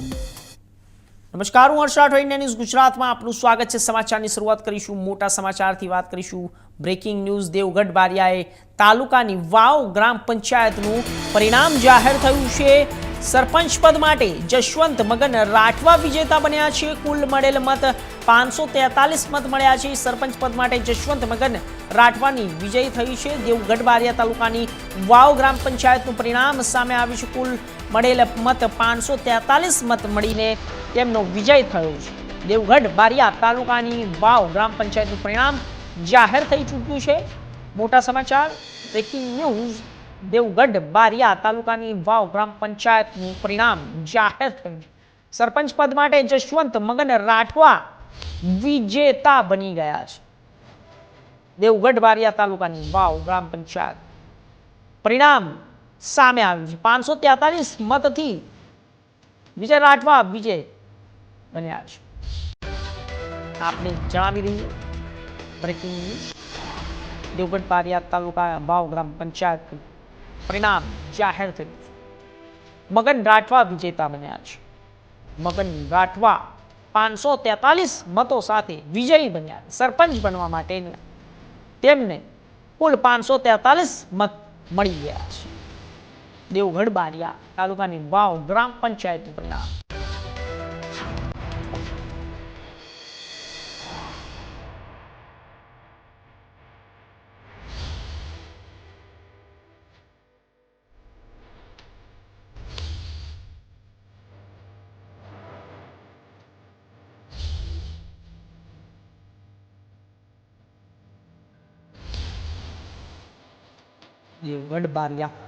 નમસ્કાર, હું હર્ષ Rathod, India news ગુજરાતમાં આપનું સ્વાગત છે। સમાચારની શરૂઆત કરીશું મોટા સમાચારથી। વાત કરીશું બ્રેકિંગ ન્યૂઝ। દેવગઢ બારિયાએ તાલુકાની વાવ ગ્રામ પંચાયતનું પરિણામ જાહેર થયું છે। સરપંચ પદ માટે જશવંત મગન રાઠવા વિજેતા બન્યા છે। કુલ મળેલ મત 543 મત મળ્યા છે। સરપંચ પદ માટે જશવંત મગન રાઠવાની વિજય થઈ છે। દેવગઢ બારિયા તાલુકાની વાવ ગ્રામ પંચાયતનું પરિણામ સામે આવ્યું છે। કુલ મળેલ મત 543 મત મળીને તેમનો વિજય થયો છે। દેવગઢ બારિયા તાલુકાની વાવ ગ્રામ પંચાયતનું પરિણામ જાહેર થઈ ચૂક્યું છે। મોટા સમાચાર બ્રેકિંગ ન્યૂઝ। દેવગઢ બારિયા તાલુકાની વાવ ગ્રામ પંચાયતનું પરિણામ જાહેર થયું। સરપંચ પદ માટે જશવંત મગન રાઠવા વિજેતા બની ગયા છે। દેવગઢ બારિયા તાલુકાની વાવ ગ્રામ પંચાયત પરિણામ સામે આવ્યું છે। 543 મતથી વિજય રાઠવા વિજય બન્યા છે। આપને જણાવી દઈએ બ્રેકિંગ ન્યૂઝ। દેવગઢ બારિયા તાલુકા વાવ ગ્રામ પંચાયત પરિણામ જાહેર થયું છે। મગન રાઠવા વિજેતા બન્યા છે। મગન રાઠવા 543 મતો સાથે વિજયી બન્યા। સરપંચ બનવા માટે તેમને કુલ 543 મત મળી ગયા છે। દેવગઢ બારિયા તાલુકાની વાવ ગ્રામ પંચાયતનું પરિણામ। દેવગઢ બારિયા